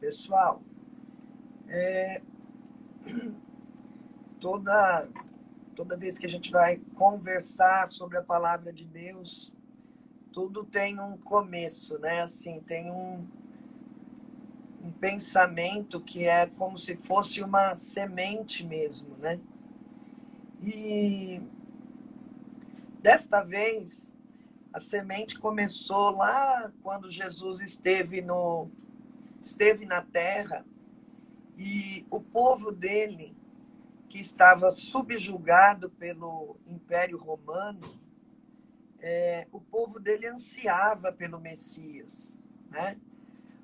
Pessoal, toda vez que a gente vai conversar sobre a palavra de Deus, tudo tem um começo, né? Assim, tem um pensamento que é como se fosse uma semente mesmo, né? E desta vez, a semente começou lá quando Jesus esteve na terra, e o povo dele, que estava subjugado pelo Império Romano, o povo dele ansiava pelo Messias, né?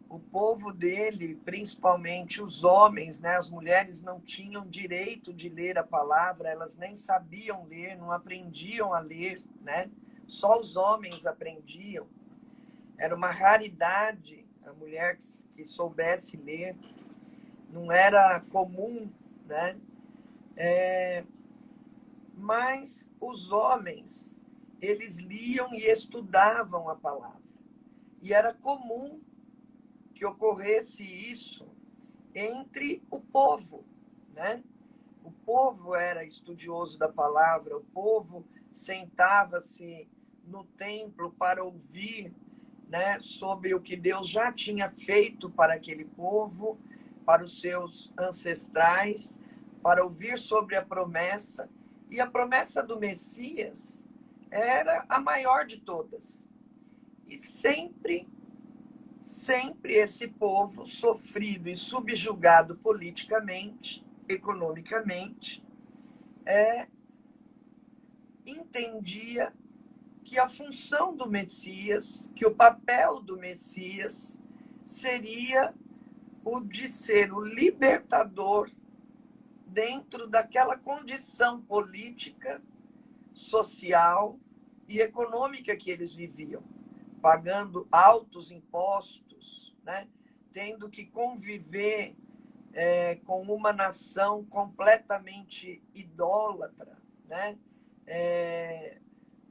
O povo dele, principalmente os homens, né? As mulheres não tinham direito de ler a palavra, elas nem sabiam ler, não aprendiam a ler, né? Só os homens aprendiam. Era uma raridade a mulher que soubesse ler, não era comum, né? Mas os homens, eles liam e estudavam a palavra. E era comum que ocorresse isso entre o povo, né? O povo era estudioso da palavra, o povo sentava-se no templo para ouvir, né, sobre o que Deus já tinha feito para aquele povo, para os seus ancestrais, para ouvir sobre a promessa. E a promessa do Messias era a maior de todas. E sempre esse povo sofrido e subjugado politicamente, economicamente, entendia que a função do Messias, que o papel do Messias seria o de ser o libertador dentro daquela condição política, social e econômica que eles viviam, pagando altos impostos, né? Tendo que conviver com uma nação completamente idólatra, né?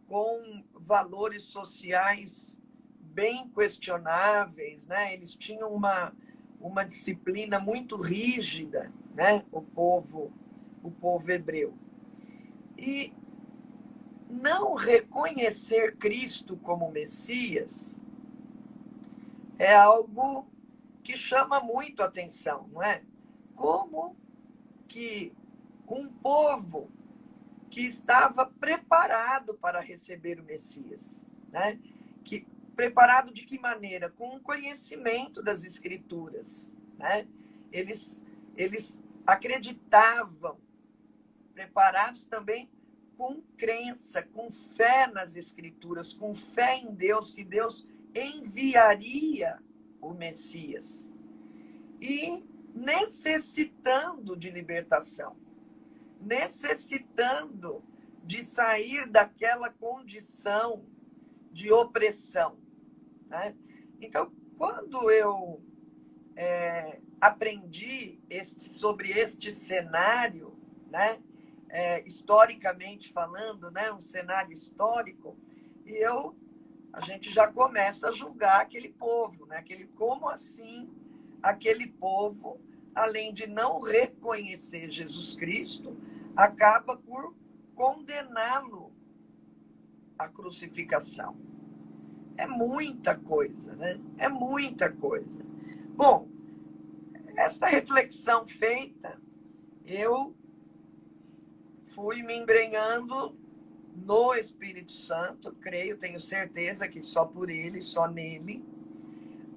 Com valores sociais bem questionáveis, né? Eles tinham uma disciplina muito rígida, né? O povo hebreu. E não reconhecer Cristo como Messias é algo que chama muito a atenção, não é? Como que um povo que estava preparado para receber o Messias, né? Preparado de que maneira? Com o conhecimento das Escrituras, né? Eles acreditavam, preparados também com crença, com fé nas Escrituras, com fé em Deus, que Deus enviaria o Messias. E necessitando de libertação, necessitando de sair daquela condição de opressão, né? Então, quando eu aprendi sobre este cenário, né? Historicamente falando, né? Um cenário histórico, e a gente já começa a julgar aquele povo, né? Como assim aquele povo, além de não reconhecer Jesus Cristo, acaba por condená-lo à crucificação. É muita coisa, né? É muita coisa. Bom, esta reflexão feita, eu fui me embrenhando no Espírito Santo, creio, tenho certeza que só por ele, só nele,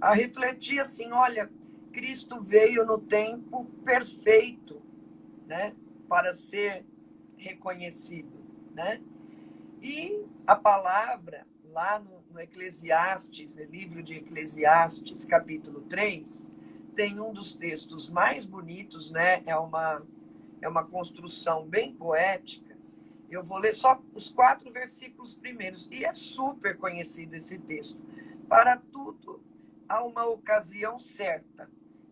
a refletir assim, olha, Cristo veio no tempo perfeito, né, para ser reconhecido, né? E a palavra, lá no Eclesiastes, no livro de Eclesiastes, capítulo 3, tem um dos textos mais bonitos, né? É uma construção bem poética. Eu vou ler só os 4 versículos primeiros, e é super conhecido esse texto. Para tudo há uma ocasião certa,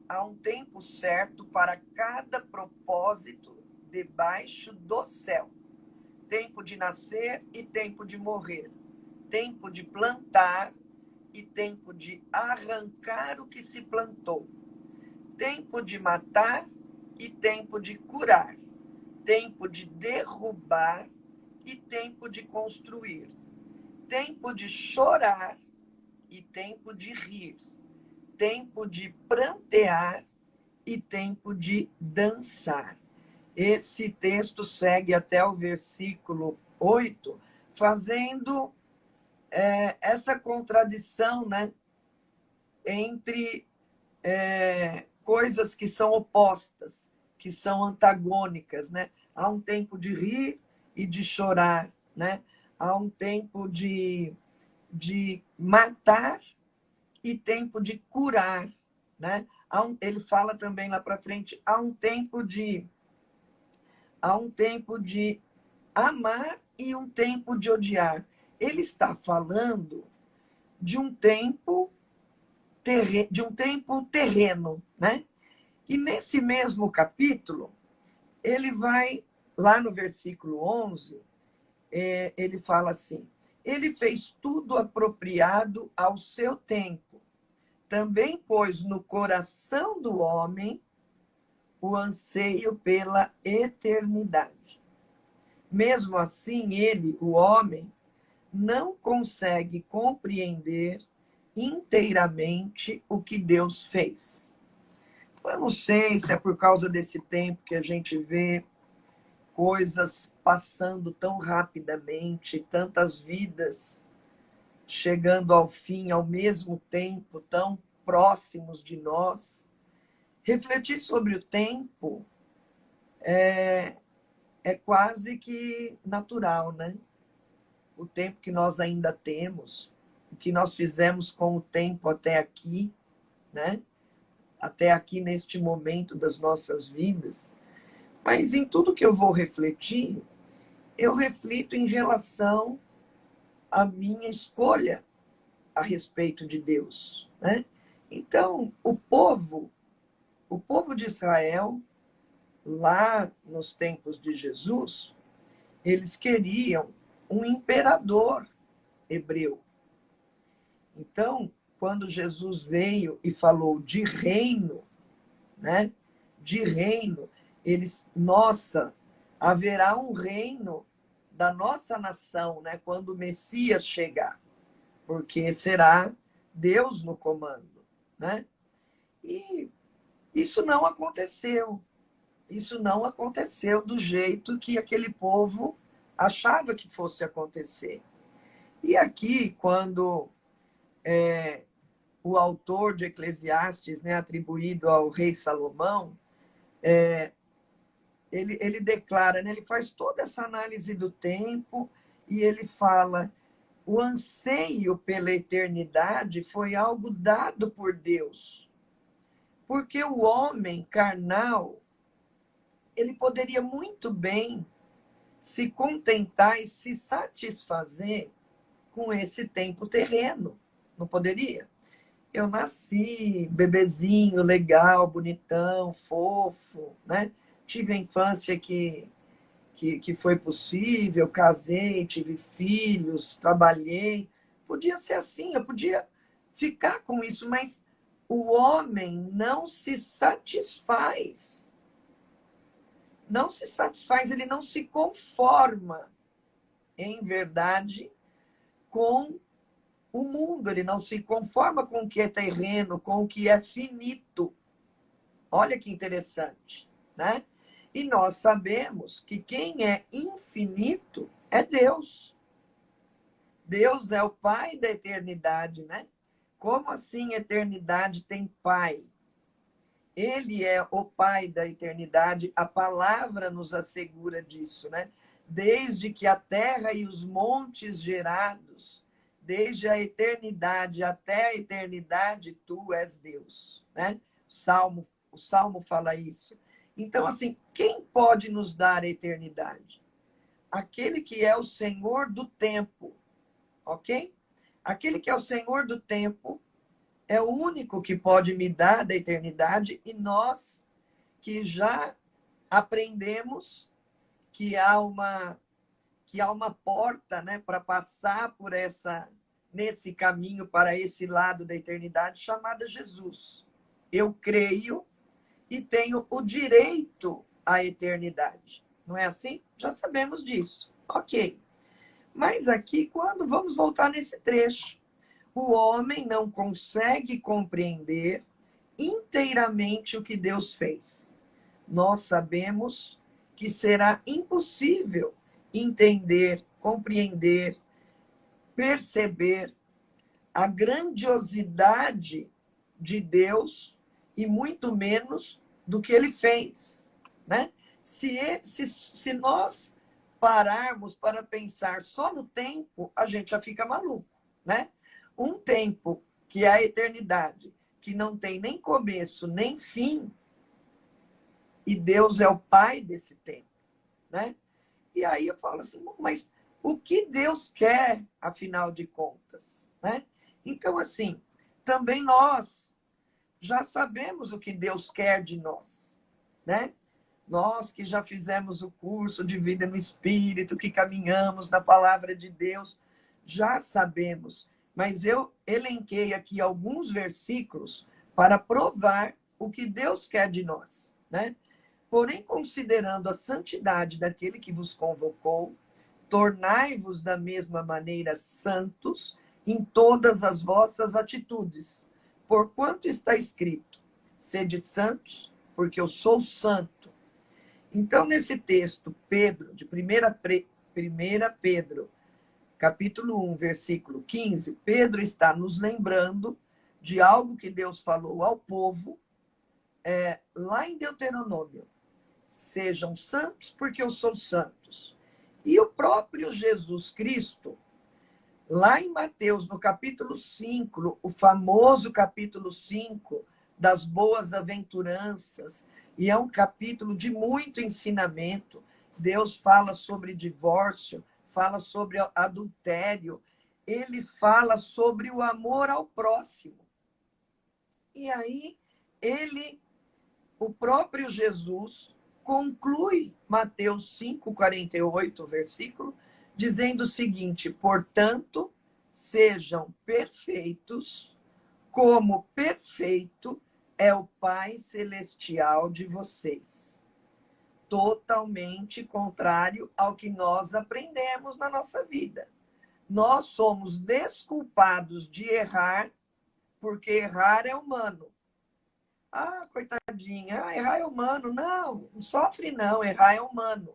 há um tempo certo para cada propósito debaixo do céu. Tempo de nascer e tempo de morrer. Tempo de plantar e tempo de arrancar o que se plantou. tempo de matar e tempo de curar, tempo de derrubar e tempo de construir, tempo de chorar e tempo de rir, tempo de prantear e tempo de dançar. Esse texto segue até o versículo 8, fazendo essa contradição, né, entre coisas que são opostas, que são antagônicas, né? Há um tempo de rir e de chorar, né? Há um tempo de matar e tempo de curar, né? Ele fala também lá para frente, há um tempo de amar e um tempo de odiar. Ele está falando de um tempo terreno, né? E nesse mesmo capítulo, ele vai, lá no versículo 11, ele fala assim, ele fez tudo apropriado ao seu tempo, também pôs no coração do homem o anseio pela eternidade. Mesmo assim, ele, o homem, não consegue compreender inteiramente o que Deus fez. Eu não sei se é por causa desse tempo que a gente vê coisas passando tão rapidamente, tantas vidas chegando ao fim ao mesmo tempo, tão próximos de nós. Refletir sobre o tempo é quase que natural, né? O tempo que nós ainda temos, o que nós fizemos com o tempo até aqui, né? Até aqui neste momento das nossas vidas. Mas em tudo que eu vou refletir, eu reflito em relação à minha escolha a respeito de Deus, né? Então, o povo de Israel, lá nos tempos de Jesus, eles queriam um imperador hebreu. Então, quando Jesus veio e falou de reino, né? De reino, nossa, haverá um reino da nossa nação, né? Quando o Messias chegar, porque será Deus no comando, né? E isso não aconteceu. Isso não aconteceu do jeito que aquele povo achava que fosse acontecer. E aqui, quando o autor de Eclesiastes, né, atribuído ao rei Salomão, ele declara, né, ele faz toda essa análise do tempo e ele fala: o anseio pela eternidade foi algo dado por Deus. Porque o homem carnal, ele poderia muito bem se contentar e se satisfazer com esse tempo terreno. Não poderia? Eu nasci bebezinho, legal, bonitão, fofo, né? Tive a infância que foi possível, casei, tive filhos, trabalhei. Podia ser assim, eu podia ficar com isso, mas o homem não se satisfaz. Não se satisfaz, ele não se conforma, em verdade, com o mundo, ele não se conforma com o que é terreno, com o que é finito. Olha que interessante, né? E nós sabemos que quem é infinito é Deus. Deus é o Pai da eternidade, né? Como assim eternidade tem Pai? Ele é o Pai da eternidade, a palavra nos assegura disso, né? Desde que a terra e os montes gerados, desde a eternidade até a eternidade, tu és Deus, né? O Salmo fala isso. Então, assim, quem pode nos dar a eternidade? Aquele que é o Senhor do tempo, ok? Aquele que é o Senhor do tempo é o único que pode me dar da eternidade, e nós que já aprendemos que há uma porta, né, para passar por nesse caminho para esse lado da eternidade chamada Jesus. Eu creio e tenho o direito à eternidade. Não é assim? Já sabemos disso. Ok. Mas aqui, quando vamos voltar nesse trecho, o homem não consegue compreender inteiramente o que Deus fez. Nós sabemos que será impossível entender, compreender, perceber a grandiosidade de Deus e muito menos do que ele fez, né? Se nós pararmos para pensar só no tempo, a gente já fica maluco, né? Um tempo que é a eternidade, que não tem nem começo nem fim, e Deus é o pai desse tempo, né? E aí eu falo assim, mas o que Deus quer, afinal de contas, né? Então, assim, também nós já sabemos o que Deus quer de nós, né? Nós que já fizemos o curso de vida no Espírito, que caminhamos na palavra de Deus, já sabemos. Mas eu elenquei aqui alguns versículos para provar o que Deus quer de nós, né? Porém, considerando a santidade daquele que vos convocou, tornai-vos da mesma maneira santos em todas as vossas atitudes. Porquanto está escrito, sede santos, porque eu sou santo. Então, nesse texto, Pedro, de 1 Pedro, capítulo 1, versículo 15, Pedro está nos lembrando de algo que Deus falou ao povo, lá em Deuteronômio. Sejam santos, porque eu sou santos. E o próprio Jesus Cristo, lá em Mateus, no capítulo 5, o famoso capítulo 5 das boas-aventuranças, e é um capítulo de muito ensinamento. Deus fala sobre divórcio, fala sobre adultério, ele fala sobre o amor ao próximo. E aí, o próprio Jesus conclui Mateus 5:48, versículo, dizendo o seguinte: portanto, sejam perfeitos, como perfeito é o Pai Celestial de vocês. Totalmente contrário ao que nós aprendemos na nossa vida. Nós somos desculpados de errar, porque errar é humano. Ah, coitadinha, errar é humano. Não, não sofre não, errar é humano.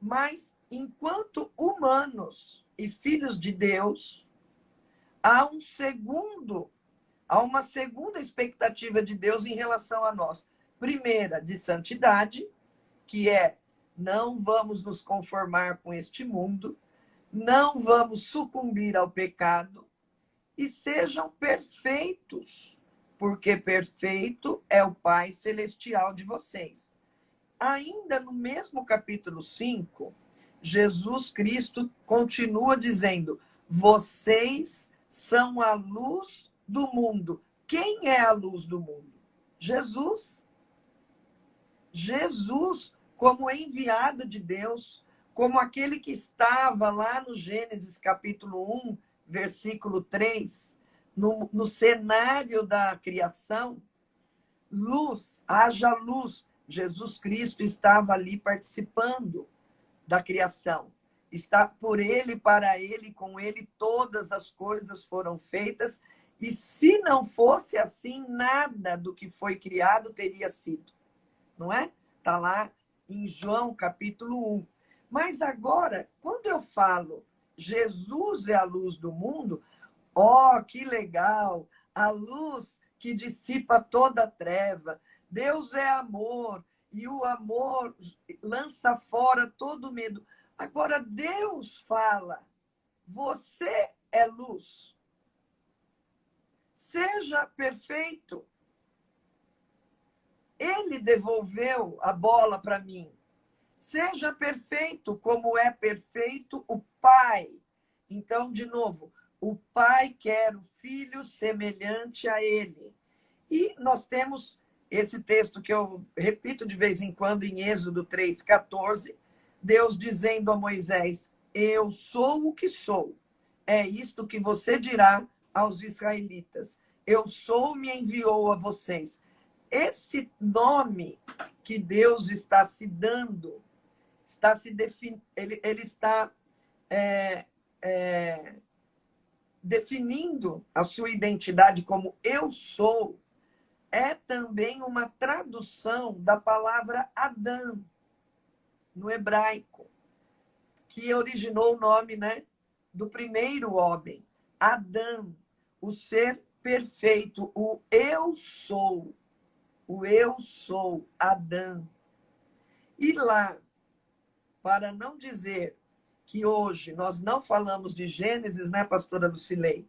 Mas, enquanto humanos e filhos de Deus, há uma segunda expectativa de Deus em relação a nós. Primeira, de santidade, que é não vamos nos conformar com este mundo, não vamos sucumbir ao pecado, e sejam perfeitos, porque perfeito é o Pai Celestial de vocês. Ainda no mesmo capítulo 5, Jesus Cristo continua dizendo: vocês são a luz do mundo. Quem é a luz do mundo? Jesus. Jesus, como enviado de Deus, como aquele que estava lá no Gênesis capítulo 1, versículo 3, no cenário da criação, luz, haja luz. Jesus Cristo estava ali participando da criação. Está por ele, para ele, com ele, todas as coisas foram feitas. E se não fosse assim, nada do que foi criado teria sido. Não é? Está lá em João, capítulo 1. Mas agora, quando eu falo Jesus é a luz do mundo, que legal! A luz que dissipa toda a treva. Deus é amor, e o amor lança fora todo medo. Agora, Deus fala, você é luz. Seja perfeito. Ele devolveu a bola para mim. Seja perfeito, como é perfeito o Pai. Então, de novo, o Pai quer o Filho semelhante a ele. E nós temos esse texto que eu repito de vez em quando em Êxodo 3:14, Deus dizendo a Moisés: eu sou o que sou. É isto que você dirá aos israelitas. Eu sou, me enviou a vocês. esse nome que Deus está se dando, ele está definindo a sua identidade como eu sou, é também uma tradução da palavra Adão, no hebraico, que originou o nome, né, do primeiro homem, Adão, o ser perfeito, o eu sou, Adão. E lá, para não dizer que hoje nós não falamos de Gênesis, né, pastora Lucilei?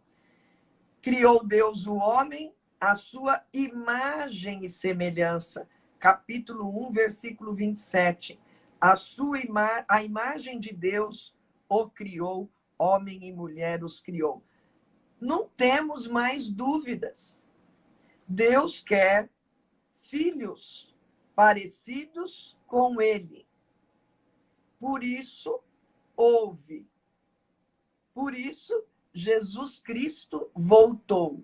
Criou Deus o homem à sua imagem e semelhança. Capítulo 1, versículo 27. A imagem de Deus o criou, homem e mulher os criou. Não temos mais dúvidas. Deus quer filhos parecidos com ele. Por isso, Jesus Cristo voltou.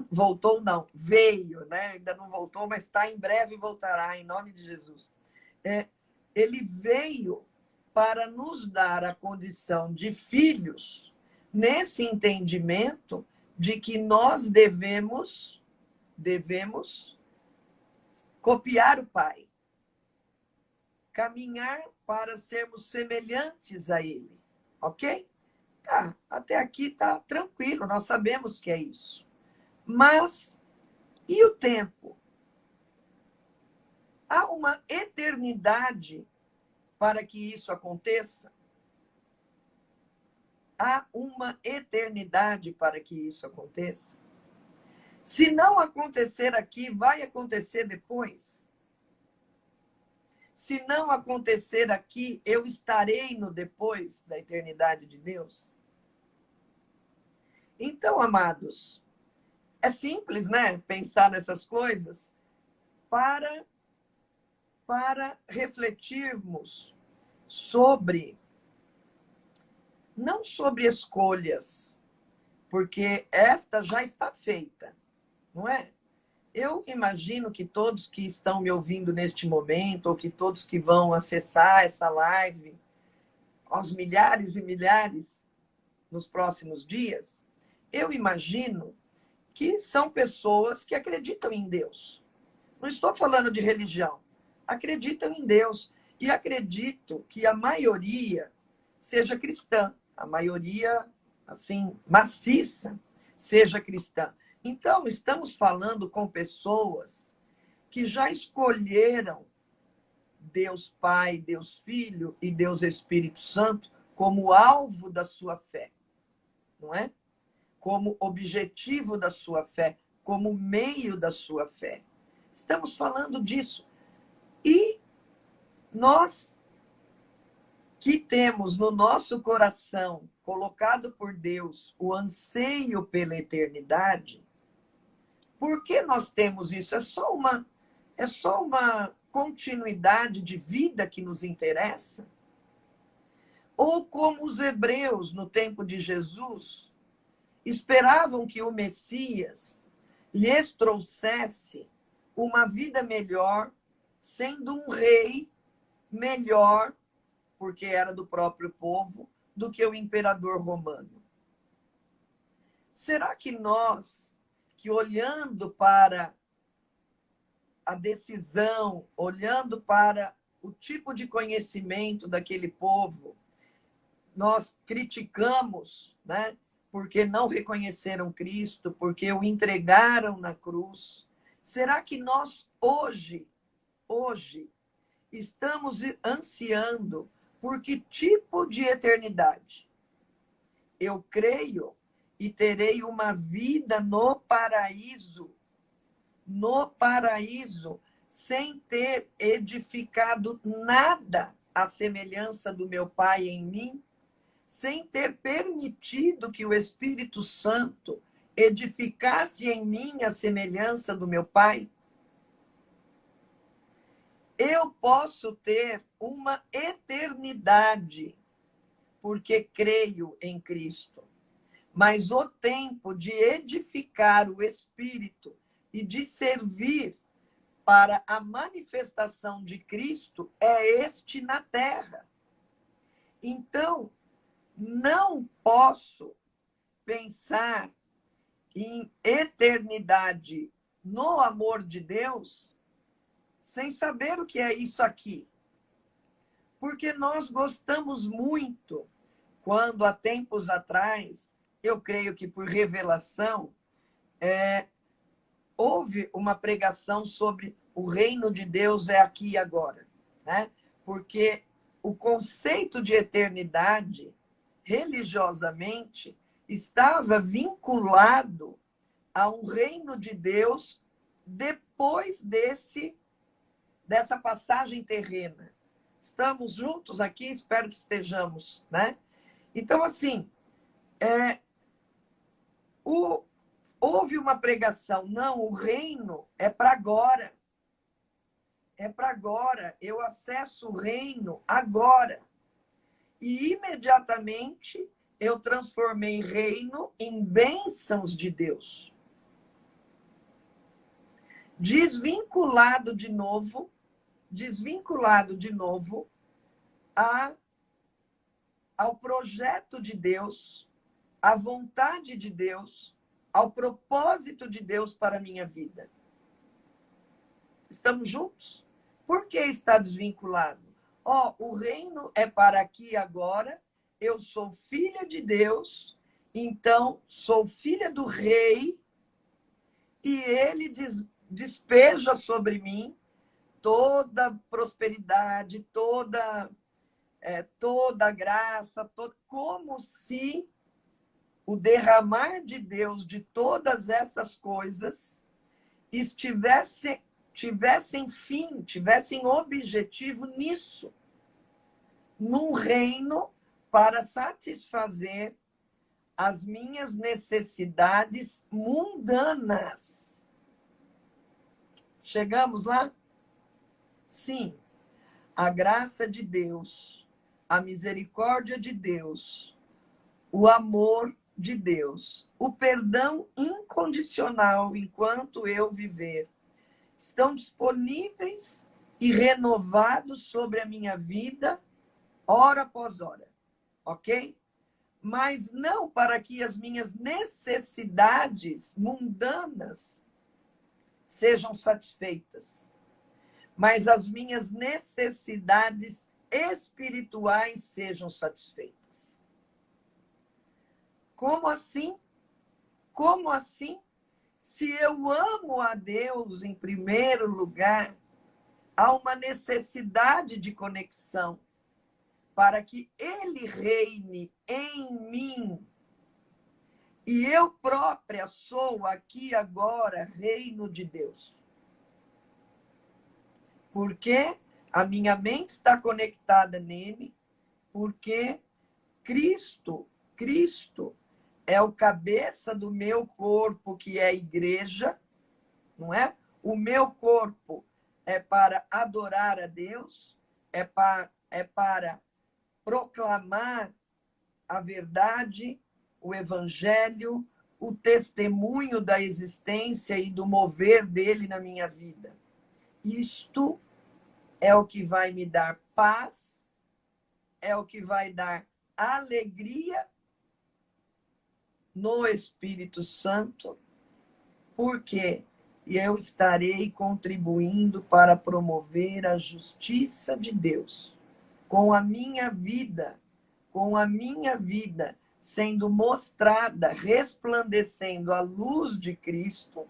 Voltou não, veio, né? Ainda não voltou, mas está em breve voltará, em nome de Jesus. Ele veio para nos dar a condição de filhos, nesse entendimento de que nós devemos copiar o Pai, caminhar para sermos semelhantes a Ele, ok? Tá, até aqui tá tranquilo, nós sabemos que é isso. Mas, e o tempo? Há uma eternidade para que isso aconteça? Há uma eternidade para que isso aconteça? Se não acontecer aqui, vai acontecer depois? Se não acontecer aqui, eu estarei no depois da eternidade de Deus? Então, amados, é simples, né? Pensar nessas coisas para refletirmos sobre, não sobre escolhas, porque esta já está feita, não é? Eu imagino que todos que estão me ouvindo neste momento, ou que todos que vão acessar essa live, aos milhares e milhares nos próximos dias, eu imagino que são pessoas que acreditam em Deus. Não estou falando de religião. Acreditam em Deus. E acredito que a maioria seja cristã. A maioria, assim, maciça, seja cristã. Então, estamos falando com pessoas que já escolheram Deus Pai, Deus Filho e Deus Espírito Santo como alvo da sua fé, não é? Como objetivo da sua fé, como meio da sua fé. Estamos falando disso. E nós que temos no nosso coração, colocado por Deus, o anseio pela eternidade, por que nós temos isso? É só uma continuidade de vida que nos interessa? Ou como os hebreus, no tempo de Jesus, esperavam que o Messias lhes trouxesse uma vida melhor, sendo um rei melhor, porque era do próprio povo, do que o imperador romano. Será que nós, que olhando para a decisão, olhando para o tipo de conhecimento daquele povo, nós criticamos, né? Porque não reconheceram Cristo, porque o entregaram na cruz? Será que nós hoje, estamos ansiando por que tipo de eternidade? Eu creio e terei uma vida no paraíso, sem ter edificado nada à semelhança do meu Pai em mim, sem ter permitido que o Espírito Santo edificasse em mim a semelhança do meu Pai? Eu posso ter uma eternidade, porque creio em Cristo. Mas o tempo de edificar o Espírito, e de servir para a manifestação de Cristo é este na terra. Então, não posso pensar em eternidade no amor de Deus sem saber o que é isso aqui. Porque nós gostamos muito, quando há tempos atrás, eu creio que por revelação, houve uma pregação sobre o reino de Deus é aqui e agora, né? Porque o conceito de eternidade, religiosamente, estava vinculado a um reino de Deus depois dessa passagem terrena. Estamos juntos aqui? Espero que estejamos, né? Então, assim, houve uma pregação, não, o reino é para agora. É para agora, eu acesso o reino agora. E imediatamente eu transformei reino em bênçãos de Deus. Desvinculado de novo ao projeto de Deus, à vontade de Deus, ao propósito de Deus para a minha vida. Estamos juntos? Por que está desvinculado? O reino é para aqui e agora, eu sou filha de Deus, então sou filha do rei, e ele despeja sobre mim toda prosperidade, toda graça, como se o derramar de Deus de todas essas coisas tivessem fim, tivessem objetivo nisso, num reino para satisfazer as minhas necessidades mundanas. Chegamos lá? Sim. A graça de Deus, a misericórdia de Deus, o amor de Deus, o perdão incondicional enquanto eu viver, estão disponíveis e renovados sobre a minha vida, hora após hora, ok? Mas não para que as minhas necessidades mundanas sejam satisfeitas, mas as minhas necessidades espirituais sejam satisfeitas. Como assim? Como assim? Se eu amo a Deus em primeiro lugar, há uma necessidade de conexão para que Ele reine em mim. E eu própria sou aqui agora reino de Deus. Porque a minha mente está conectada nele, porque Cristo é o cabeça do meu corpo, que é a igreja, não é? O meu corpo é para adorar a Deus, é para proclamar a verdade, o evangelho, o testemunho da existência e do mover dele na minha vida. Isto é o que vai me dar paz, é o que vai dar alegria no Espírito Santo, porque eu estarei contribuindo para promover a justiça de Deus com a minha vida, sendo mostrada, resplandecendo a luz de Cristo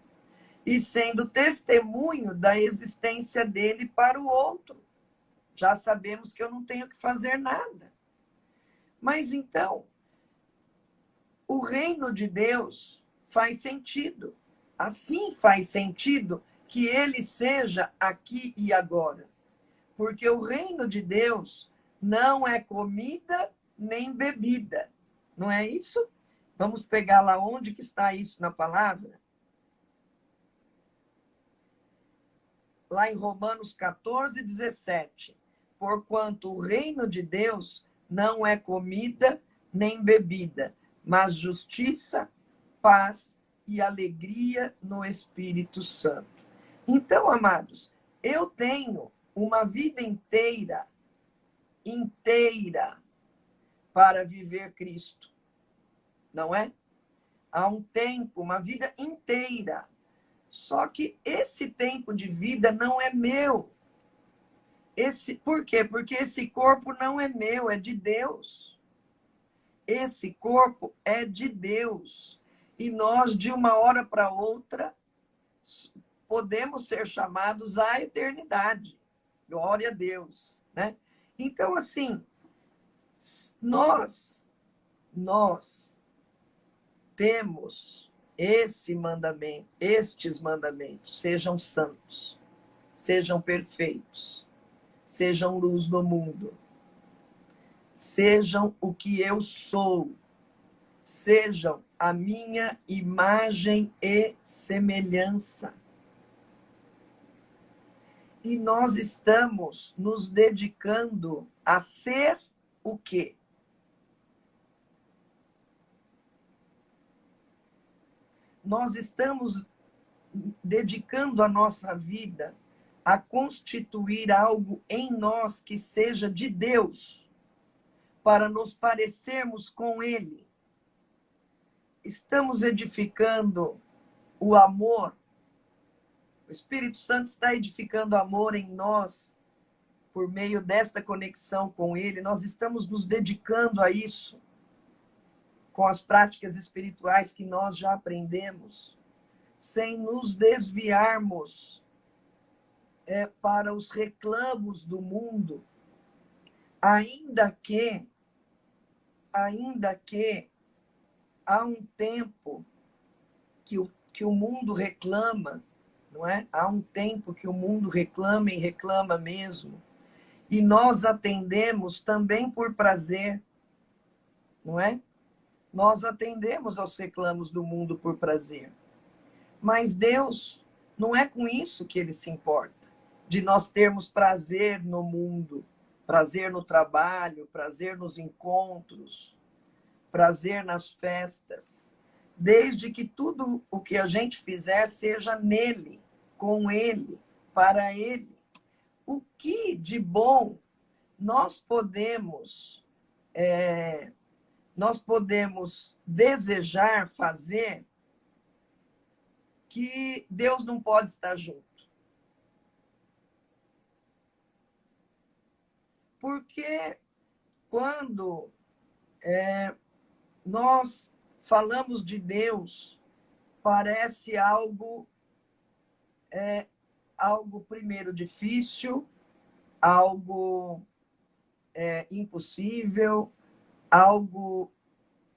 e sendo testemunho da existência dele para o outro. Já sabemos que eu não tenho que fazer nada. Mas então, o reino de Deus faz sentido. Assim faz sentido que ele seja aqui e agora. Porque o reino de Deus não é comida nem bebida. Não é isso? Vamos pegar lá onde que está isso na palavra? Lá em Romanos 14, 17. Porquanto o reino de Deus não é comida nem bebida, mas justiça, paz e alegria no Espírito Santo. Então, amados, eu tenho uma vida inteira para viver Cristo, não é? Há um tempo, uma vida inteira. Só que esse tempo de vida não é meu. Por quê? Porque esse corpo não é meu, é de Deus. Esse corpo é de Deus. E nós, de uma hora para outra, podemos ser chamados à eternidade. Glória a Deus, né? Então, assim, nós temos estes mandamentos: sejam santos, sejam perfeitos, sejam luz no mundo, sejam o que eu sou, sejam a minha imagem e semelhança. E nós estamos nos dedicando a ser o quê? Nós estamos dedicando a nossa vida a constituir algo em nós que seja de Deus, para nos parecermos com Ele. Estamos edificando o amor. O Espírito Santo está edificando amor em nós por meio desta conexão com Ele. Nós estamos nos dedicando a isso com as práticas espirituais que nós já aprendemos, sem nos desviarmos para os reclamos do mundo, ainda que há um tempo que o mundo reclama, não é? Há um tempo que o mundo reclama e reclama mesmo. E nós atendemos também por prazer, não é? Nós atendemos aos reclamos do mundo por prazer. Mas Deus, não é com isso que Ele se importa, de nós termos prazer no mundo, prazer no trabalho, prazer nos encontros, prazer nas festas, desde que tudo o que a gente fizer seja nele, com Ele, para Ele. O que de bom nós podemos desejar fazer que Deus não pode estar junto? Porque quando nós falamos de Deus, parece algo primeiro difícil, algo impossível, algo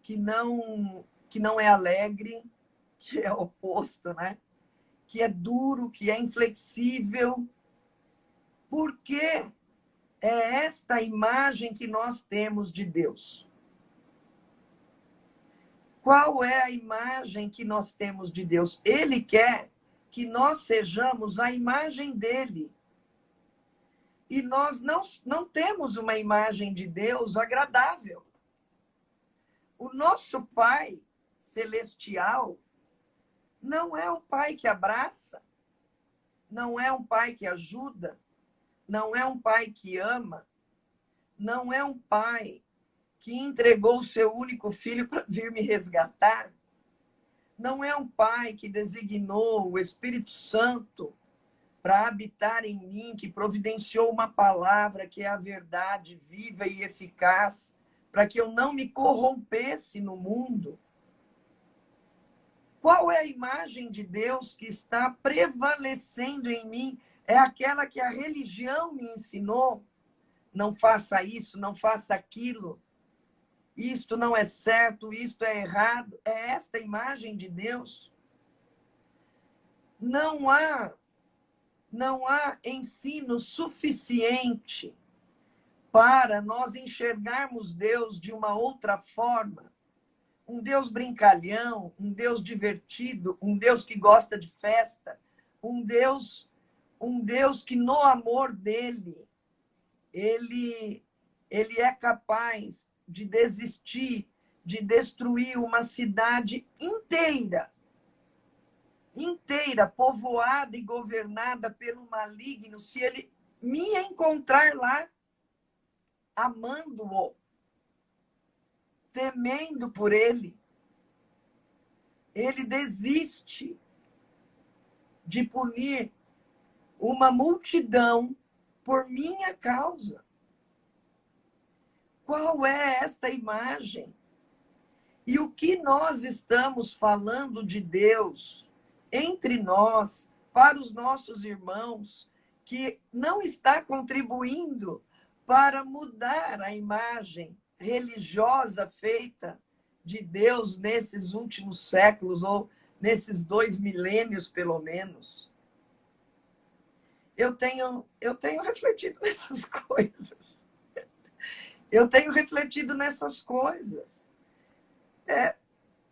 que não é alegre, que é o oposto, né? Que é duro, que é inflexível. Porque é esta imagem que nós temos de Deus. Qual é a imagem que nós temos de Deus? Ele quer que nós sejamos a imagem dele. E nós não temos uma imagem de Deus agradável. O nosso Pai celestial não é um Pai que abraça, não é um Pai que ajuda, não é um Pai que ama, não é um Pai que entregou o seu único filho para vir me resgatar, não é um Pai que designou o Espírito Santo para habitar em mim, que providenciou uma palavra que é a verdade viva e eficaz, para que eu não me corrompesse no mundo. Qual é a imagem de Deus que está prevalecendo em mim? É aquela que a religião me ensinou. Não faça isso, não faça aquilo. Isto não é certo, isto é errado. É esta imagem de Deus. Não há ensino suficiente para nós enxergarmos Deus de uma outra forma. Um Deus brincalhão, um Deus divertido, um Deus que gosta de festa, um Deus que no amor dele, ele é capaz de desistir, de destruir uma cidade inteira inteira, povoada e governada pelo maligno, se ele me encontrar lá, amando-o, temendo por ele, ele desiste de punir uma multidão por minha causa. Qual é esta imagem? E o que nós estamos falando de Deus entre nós, para os nossos irmãos, que não está contribuindo para mudar a imagem religiosa feita de Deus nesses últimos séculos, ou nesses 2 milênios, pelo menos. Eu tenho refletido nessas coisas. Eu tenho refletido nessas coisas.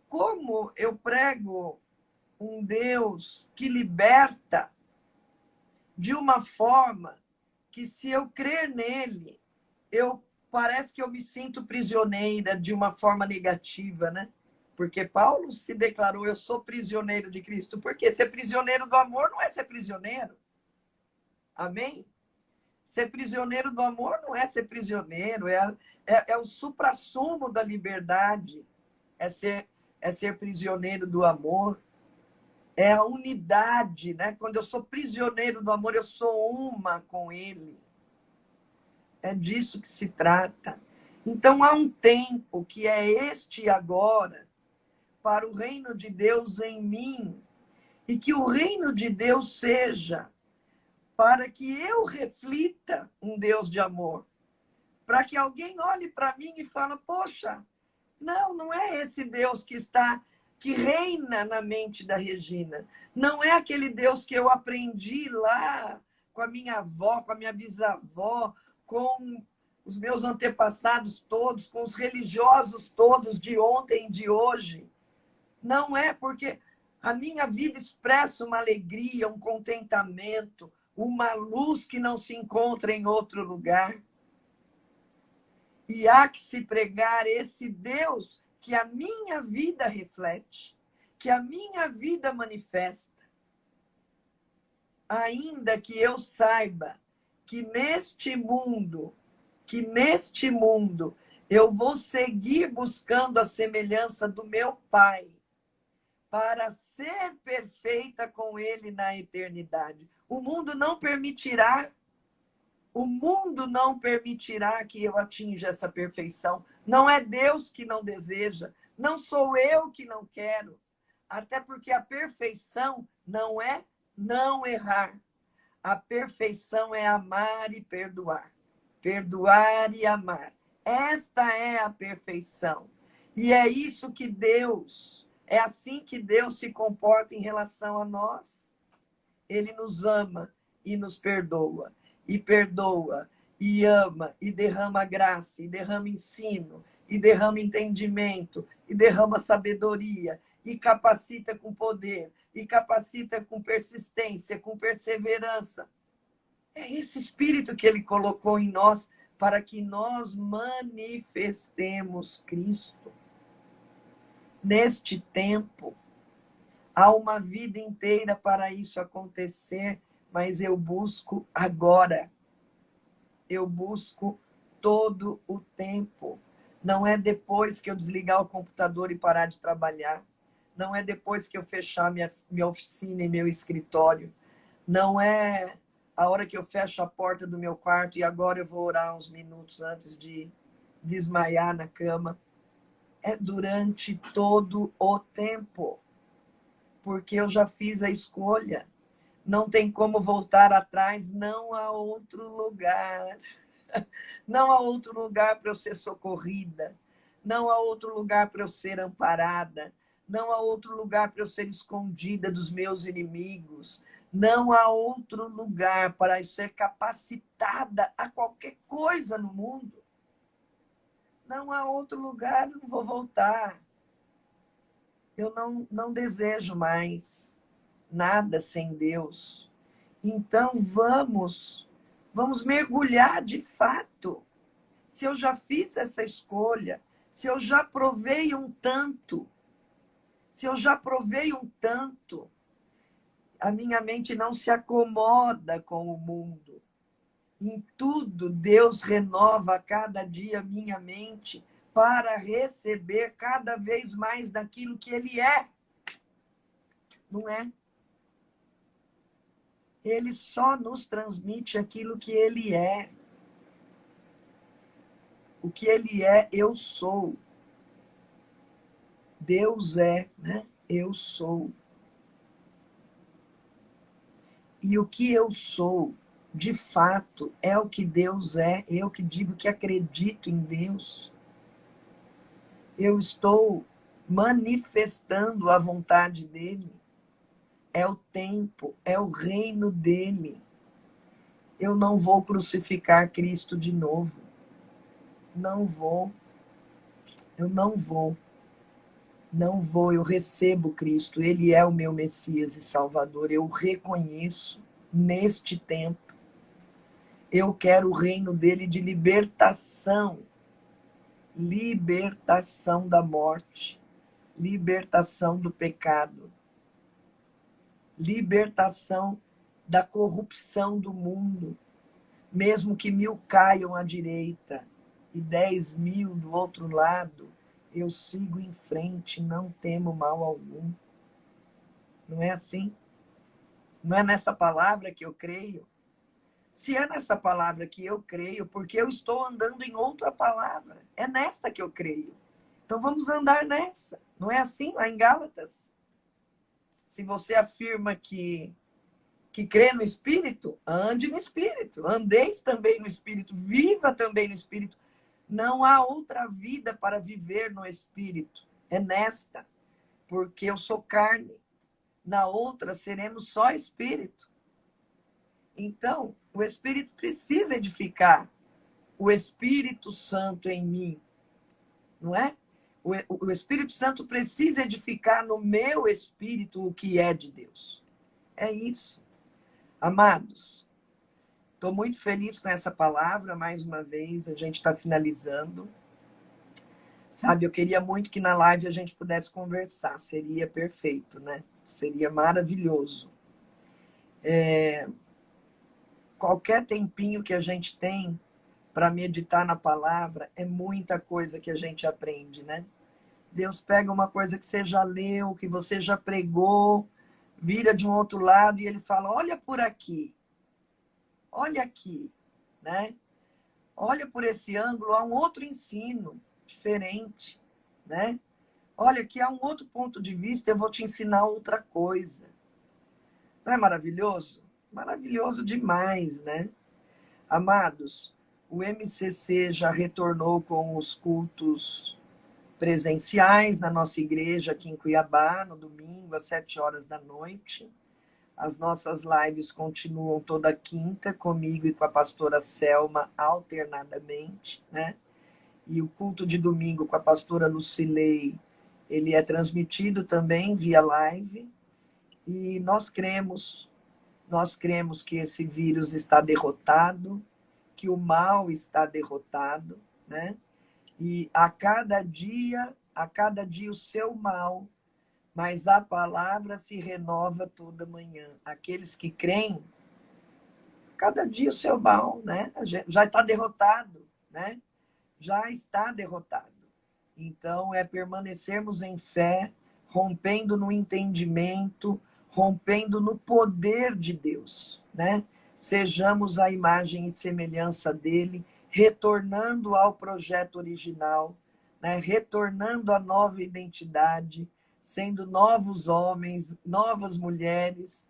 Como eu prego um Deus que liberta de uma forma que, se eu crer nele, parece que eu me sinto prisioneira de uma forma negativa, né? Porque Paulo se declarou: eu sou prisioneiro de Cristo. Porque ser prisioneiro do amor não é ser prisioneiro. Amém? Ser prisioneiro do amor não é ser prisioneiro, é o suprassumo da liberdade, é ser prisioneiro do amor, é a unidade, né? Quando eu sou prisioneiro do amor, eu sou uma com ele. É disso que se trata. Então, há um tempo que é este agora, para o reino de Deus em mim, e que o reino de Deus seja para que eu reflita um Deus de amor, para que alguém olhe para mim e fale: poxa, não é esse Deus que reina na mente da Regina. Não é aquele Deus que eu aprendi lá com a minha avó, com a minha bisavó, com os meus antepassados todos, com os religiosos todos de ontem e de hoje. Não é, porque a minha vida expressa uma alegria, um contentamento, uma luz que não se encontra em outro lugar. E há que se pregar esse Deus que a minha vida reflete, que a minha vida manifesta. Ainda que eu saiba que neste mundo, eu vou seguir buscando a semelhança do meu Pai, para ser perfeita com ele na eternidade. O mundo não permitirá que eu atinja essa perfeição. Não é Deus que não deseja, não sou eu que não quero. Até porque a perfeição não é não errar. A perfeição é amar e perdoar. Perdoar e amar. Esta é a perfeição. E é isso que é assim que Deus se comporta em relação a nós. Ele nos ama e nos perdoa, e ama, e derrama graça, e derrama ensino, e derrama entendimento, e derrama sabedoria, e capacita com poder, e capacita com persistência, com perseverança. É esse espírito que ele colocou em nós para que nós manifestemos Cristo. Neste tempo, há uma vida inteira para isso acontecer, mas eu busco agora. Eu busco todo o tempo. Não é depois que eu desligar o computador e parar de trabalhar. Não é depois que eu fechar minha oficina e meu escritório. Não é a hora que eu fecho a porta do meu quarto e agora eu vou orar uns minutos antes de desmaiar na cama. É durante todo o tempo. Porque eu já fiz a escolha. Não tem como voltar atrás, não há outro lugar. Não há outro lugar para eu ser socorrida. Não há outro lugar para eu ser amparada. Não há outro lugar para eu ser escondida dos meus inimigos. Não há outro lugar para eu ser capacitada a qualquer coisa no mundo. Não há outro lugar, não vou voltar. Eu não desejo mais nada sem Deus. Então vamos mergulhar de fato. Se eu já fiz essa escolha, se eu já provei um tanto, A minha mente não se acomoda com o mundo. Em tudo, Deus renova a cada dia a minha mente para receber cada vez mais daquilo que Ele é. Não é? Ele só nos transmite aquilo que Ele é. O que Ele é, eu sou. Deus é, né? Eu sou. E o que eu sou, de fato, é o que Deus é. Eu que digo que acredito em Deus. Eu estou manifestando a vontade dEle. É o tempo, é o reino dEle. Eu não vou crucificar Cristo de novo. Não vou. Eu não vou. Não vou, eu recebo Cristo. Ele é o meu Messias e Salvador. Eu o reconheço neste tempo. Eu quero o reino dele de libertação. Libertação da morte. Libertação do pecado. Libertação da corrupção do mundo. Mesmo que 1000 caiam à direita e 10.000 do outro lado, eu sigo em frente, não temo mal algum. Não é assim? Não é nessa palavra que eu creio? Se é nessa palavra que eu creio, porque eu estou andando em outra palavra. É nesta que eu creio. Então vamos andar nessa. Não é assim lá em Gálatas? Se você afirma que crê no Espírito, ande no Espírito. Andeis também no Espírito. Viva também no Espírito. Não há outra vida para viver no Espírito. É nesta. Porque eu sou carne. Na outra seremos só Espírito. Então, o Espírito precisa edificar o Espírito Santo em mim. Não é? O Espírito Santo precisa edificar no meu espírito o que é de Deus. É isso. Amados, estou muito feliz com essa palavra. Mais uma vez, a gente está finalizando. Sabe, eu queria muito que na live a gente pudesse conversar. Seria perfeito, né? Seria maravilhoso. Qualquer tempinho que a gente tem para meditar na palavra, é muita coisa que a gente aprende, né? Deus pega uma coisa que você já leu, que você já pregou, vira de um outro lado e ele fala, olha por aqui, olha aqui, né? Olha por esse ângulo, há um outro ensino diferente, né? Olha, aqui há um outro ponto de vista, eu vou te ensinar outra coisa. Não é maravilhoso? Maravilhoso demais, né? Amados, o MCC já retornou com os cultos presenciais na nossa igreja aqui em Cuiabá, no domingo, às 7h. As nossas lives continuam toda quinta, comigo e com a pastora Selma, alternadamente, né? E o culto de domingo com a pastora Lucilei, ele é transmitido também via live. E nós cremos que esse vírus está derrotado, que o mal está derrotado, né? E a cada dia o seu mal, mas a palavra se renova toda manhã. Aqueles que creem, cada dia o seu mal, né? Já está derrotado, né? Já está derrotado. Então, é permanecermos em fé, rompendo no entendimento, rompendo no poder de Deus, né? Sejamos a imagem e semelhança dele, retornando ao projeto original, né? Retornando à nova identidade, sendo novos homens, novas mulheres,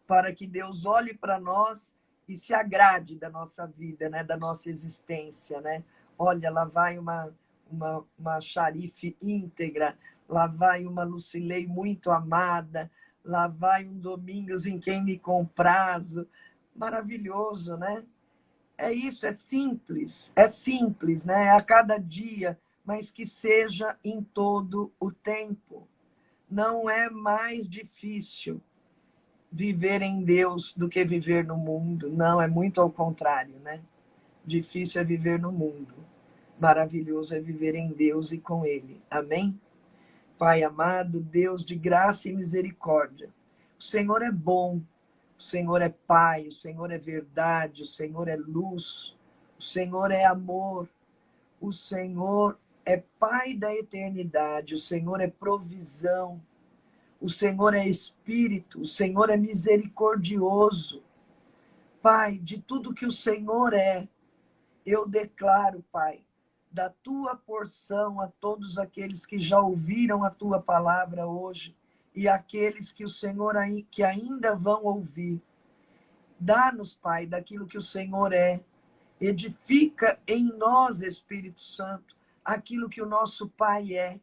para que Deus olhe para nós e se agrade da nossa vida, né? Da nossa existência, né? Olha, lá vai uma xarife íntegra, lá vai uma Lucilei muito amada, lá vai um Domingos em quem me comprazo. Maravilhoso, né? É isso, é simples, né? A cada dia, mas que seja em todo o tempo. Não é mais difícil viver em Deus do que viver no mundo. Não, é muito ao contrário, né? Difícil é viver no mundo. Maravilhoso é viver em Deus e com Ele. Amém? Pai amado, Deus de graça e misericórdia, O Senhor é bom, o Senhor é Pai, o Senhor é verdade, o Senhor é luz, o Senhor é amor, o Senhor é Pai da eternidade, o Senhor é provisão, o Senhor é Espírito, o Senhor é misericordioso. Pai, de tudo que o Senhor é, eu declaro, Pai, da tua porção a todos aqueles que já ouviram a tua palavra hoje e aqueles que o Senhor que ainda vão ouvir. Dá-nos, Pai, daquilo que o Senhor é. Edifica em nós, Espírito Santo, aquilo que o nosso Pai é.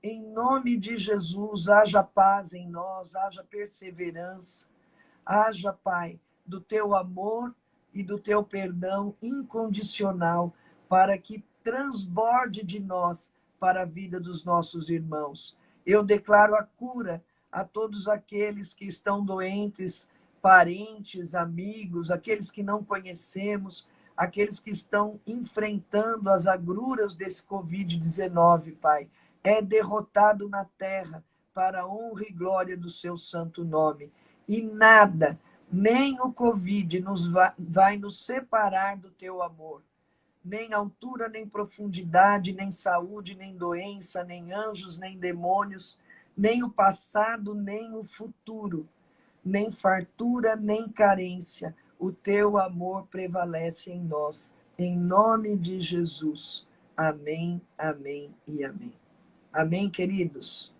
Em nome de Jesus, haja paz em nós, haja perseverança, haja, Pai, do teu amor e do teu perdão incondicional, para que transborde de nós para a vida dos nossos irmãos. Eu declaro a cura a todos aqueles que estão doentes, parentes, amigos, aqueles que não conhecemos, aqueles que estão enfrentando as agruras desse Covid-19, Pai. É derrotado na terra para a honra e glória do seu santo nome. E nada, nem o Covid vai nos separar do teu amor. Nem altura, nem profundidade, nem saúde, nem doença, nem anjos, nem demônios, nem o passado, nem o futuro, nem fartura, nem carência. O teu amor prevalece em nós. Em nome de Jesus. Amém, amém e amém. Amém, queridos?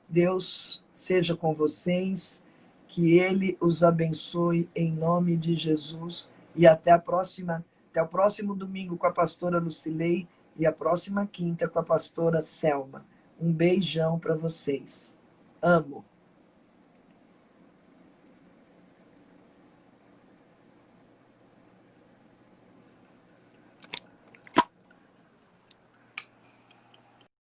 Deus seja com vocês, que Ele os abençoe em nome de Jesus. E até o próximo domingo com a pastora Lucilei e a próxima quinta com a pastora Selma. Um beijão para vocês. Amo.